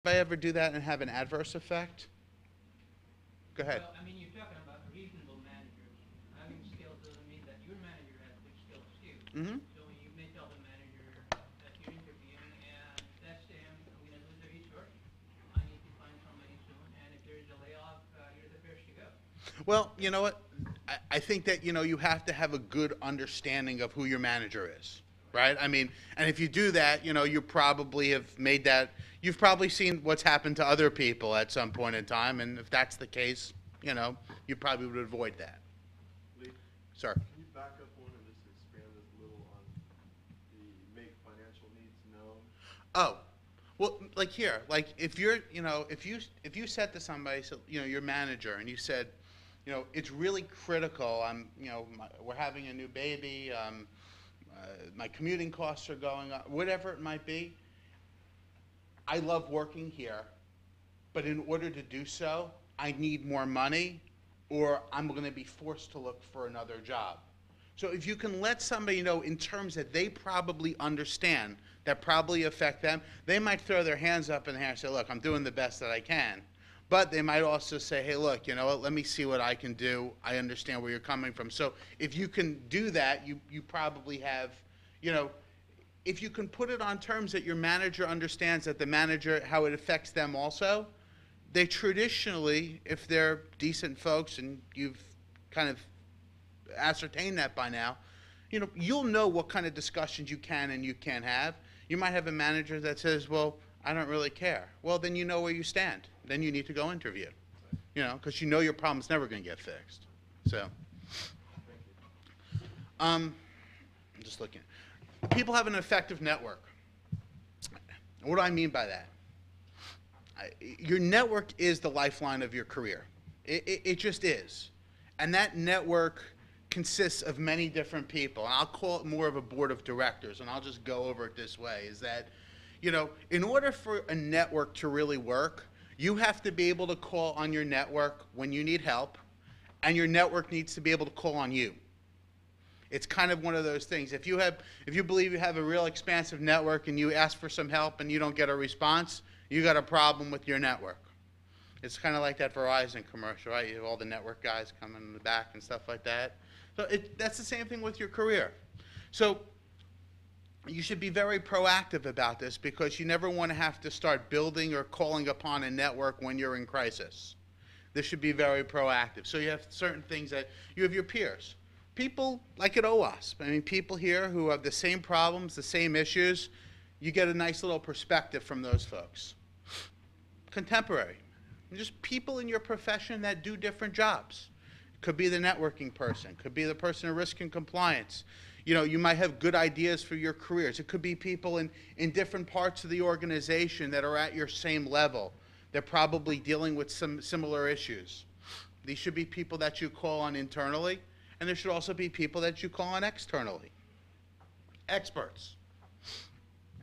I ever do that and have an adverse effect? Go ahead. Well, I mean, you're talking about reasonable managers. Having skills doesn't mean that your manager has good skills too. Mm-hmm. So you may tell the manager that you're interviewing and that's to him, I'm going to lose a resource. I need to find somebody soon, and if there's a layoff, you're the first to go. Well, you know what? I think that, you have to have a good understanding of who your manager is, right? I mean, and if you do that, you probably have made that, you've probably seen what's happened to other people at some point in time, and if that's the case, you probably would avoid that. Lee, Sir? can you back up one and just expand a little on the make financial needs known? Oh, well, like here, like if you're, if you said to somebody, so, your manager, and you said, it's really critical. We're having a new baby. My commuting costs are going up. Whatever it might be. I love working here, but in order to do so, I need more money, or I'm going to be forced to look for another job. So if you can let somebody know in terms that they probably understand, that probably affect them, they might throw their hands up in the air and say, look, I'm doing the best that I can. But they might also say, hey, look, you know what, let me see what I can do. I understand where you're coming from. So if you can do that, you probably have, if you can put it on terms that your manager understands that the manager, how it affects them also, they traditionally, if they're decent folks and you've kind of ascertained that by now, you'll know what kind of discussions you can and you can't have. You might have a manager that says, well, I don't really care. Well, then you know where you stand. Then you need to go interview, because your problem's never going to get fixed. So, I'm just looking. People have an effective network. What do I mean by that? Your network is the lifeline of your career. It just is. And that network consists of many different people. And I'll call it more of a board of directors, and I'll just go over it this way, is that, in order for a network to really work, you have to be able to call on your network when you need help, and your network needs to be able to call on you. It's kind of one of those things. If you believe you have a real expansive network and you ask for some help and you don't get a response, you got a problem with your network. It's kind of like that Verizon commercial, right? You have all the network guys coming in the back and stuff like that. So that's the same thing with your career. So you should be very proactive about this, because you never want to have to start building or calling upon a network when you're in crisis. This should be very proactive. So you have certain things that you have your peers. People like at Owasp. I mean, people here who have the same problems, the same issues. You get a nice little perspective from those folks. Contemporary. Just people in your profession that do different jobs. Could be the networking person. Could be the person in risk and compliance. You might have good ideas for your careers. It could be people in different parts of the organization that are at your same level. They're probably dealing with some similar issues. These should be people that you call on internally, and there should also be people that you call on externally. Experts.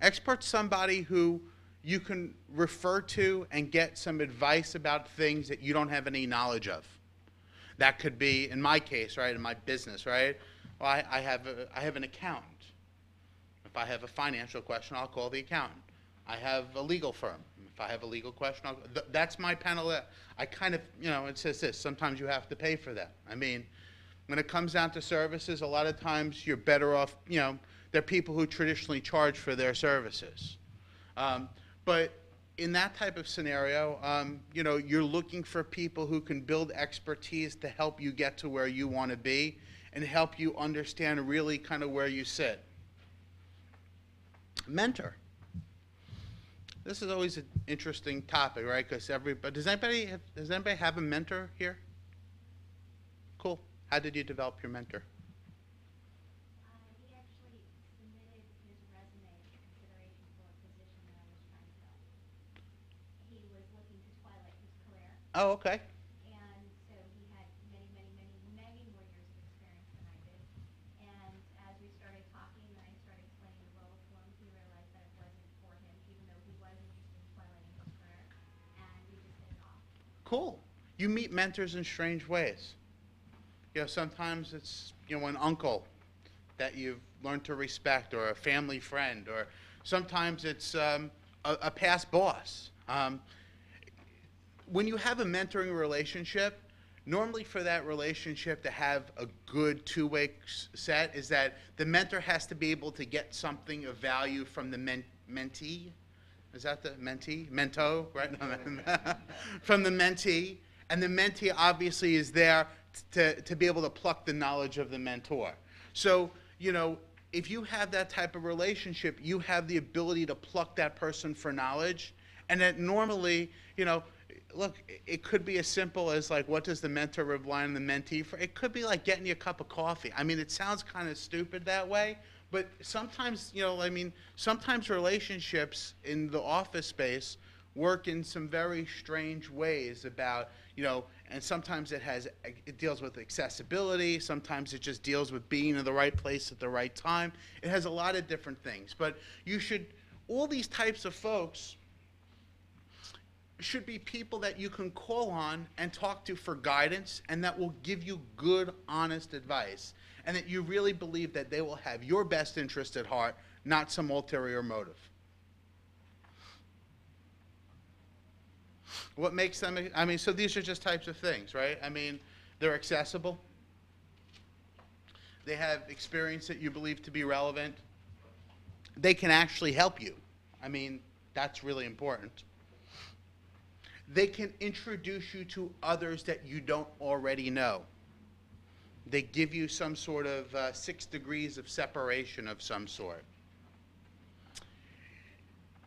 Experts, somebody who you can refer to and get some advice about things that you don't have any knowledge of. That could be, in my case, right, in my business, right? Well, I have an accountant. If I have a financial question, I'll call the accountant. I have a legal firm. If I have a legal question, that's my panel. I kind of, it says this, sometimes you have to pay for that. I mean, when it comes down to services, a lot of times you're better off, there are people who traditionally charge for their services. But in that type of scenario, you're looking for people who can build expertise to help you get to where you want to be and help you understand really kind of where you sit. Mentor. This is always an interesting topic, right? Because does anybody have a mentor here? Cool. How did you develop your mentor? He actually submitted his resume for consideration for a position that I was trying to fill. He was looking to twilight his career, Oh, okay. and so he had many, many, many, many more years of experience than I did. And as we started talking and I started explaining the role to him, he realized that it wasn't for him, even though he was interested in twilighting his career, and we just hit it off. Cool. You meet mentors in strange ways. Sometimes it's, an uncle that you've learned to respect, or a family friend, or sometimes it's a past boss. Um, when you have a mentoring relationship, normally for that relationship to have a good two-way set is that the mentor has to be able to get something of value from the mentee. Is that the mentee? Mento, right? From the mentee. And the mentee obviously is there to be able to pluck the knowledge of the mentor. So, you know, if you have that type of relationship, you have the ability to pluck that person for knowledge. And that normally, you know, look, it could be as simple as like, what does the mentor rely on the mentee for? It could be like getting you a cup of coffee. I mean, it sounds kind of stupid that way, but sometimes, you know, I mean, sometimes relationships in the office space work in some very strange ways about, you know, and sometimes it deals with accessibility, sometimes it just deals with being in the right place at the right time. It has a lot of different things, but you should, all these types of folks should be people that you can call on and talk to for guidance, and that will give you good, honest advice, and that you really believe that they will have your best interest at heart, not some ulterior motive. What makes them, I mean, so these are just types of things, right? I mean, they're accessible. They have experience that you believe to be relevant. They can actually help you. I mean, that's really important. They can introduce you to others that you don't already know. They give you some sort of 6 degrees of separation of some sort.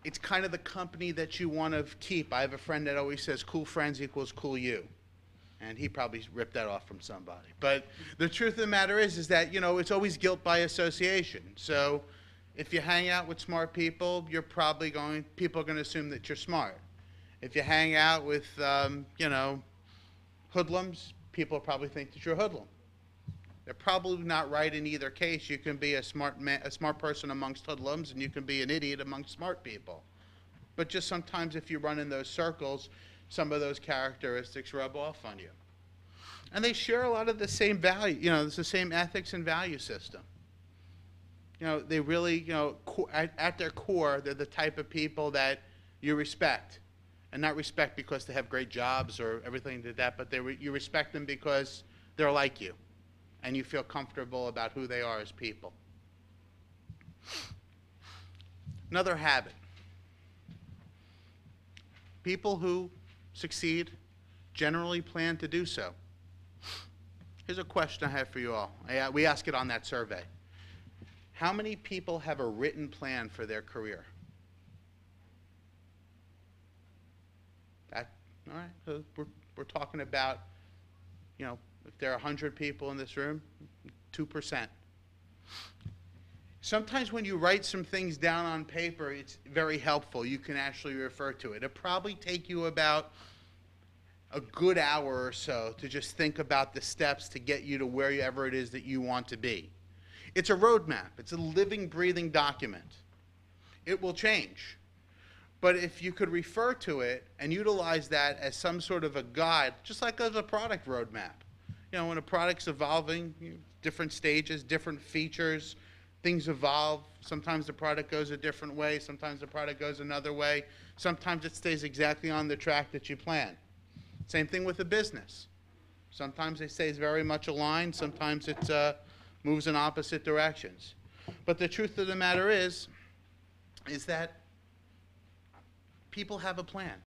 It's kind of the company that you want to keep. I have a friend that always says cool friends equals cool you. And he probably ripped that off from somebody. But the truth of the matter is that, you know, it's always guilt by association. So if you hang out with smart people, people are going to assume that you're smart. If you hang out with, you know, hoodlums, people probably think that you're a hoodlum. They're probably not right in either case. You can be a smart person amongst hoodlums, and you can be an idiot amongst smart people. But just sometimes if you run in those circles, some of those characteristics rub off on you. And they share a lot of the same value, you know, it's the same ethics and value system. You know, they really, you know, at their core, they're the type of people that you respect. And not respect because they have great jobs or everything like that, but you respect them because they're like you. And you feel comfortable about who they are as people. Another habit. People who succeed generally plan to do so. Here's a question I have for you all. We ask it on that survey. How many people have a written plan for their career? All right, so we're talking about, you know, if there are 100 people in this room, 2%. Sometimes when you write some things down on paper, it's very helpful. You can actually refer to it. It'll probably take you about a good hour or so to just think about the steps to get you to wherever it is that you want to be. It's a roadmap. It's a living, breathing document. It will change. But if you could refer to it and utilize that as some sort of a guide, just like as a product roadmap. You know, when a product's evolving, different stages, different features, things evolve. Sometimes the product goes a different way. Sometimes the product goes another way. Sometimes it stays exactly on the track that you plan. Same thing with a business. Sometimes it stays very much aligned. Sometimes it moves in opposite directions. But the truth of the matter is that people have a plan.